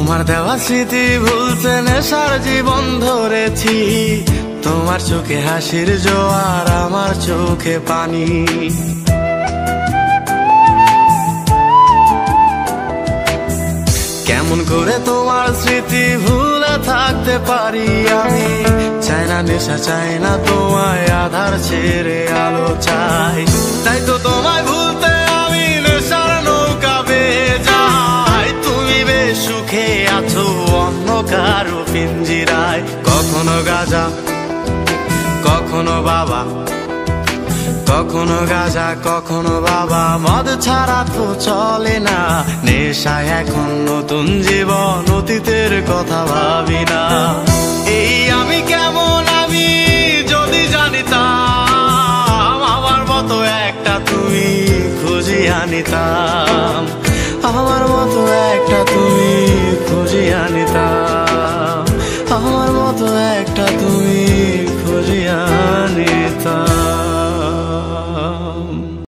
তোমার দেওয়া স্মৃতি ভুলতে নেশার জীবন ধরেছি, তোমার চোখে হাসির জোয়ার আমার চোখে পানি। কেমন করে তোমার স্মৃতি ভুলে থাকতে পারি আমি, চাই না নেশা চাই না তোমায় আধার ছেড়ে আলো চাই। তাই তো তোমায় ভুলতে আমি নেশার নৌকা বেয়ে যাই, তুমি বেশ সুখে আছো অন্য কারো পিঞ্জিরায়। কখনো গাঁজা কখনো বাবা, কখনো গাঁজা কখনো বাবা, মদ ছাড়া তো চলে না। নেশায় এখন নতুন জীবন, অতীতের কথা ভাবি না। এই আমি কেমন আমি যদি জানিতাম, আমার মতো একটা তুমি খুঁজিয়ে আনিতাম, আমার মতো একটা তুমি খুঁজিয়ে আনিতাম, আমার মতো একটা তুমি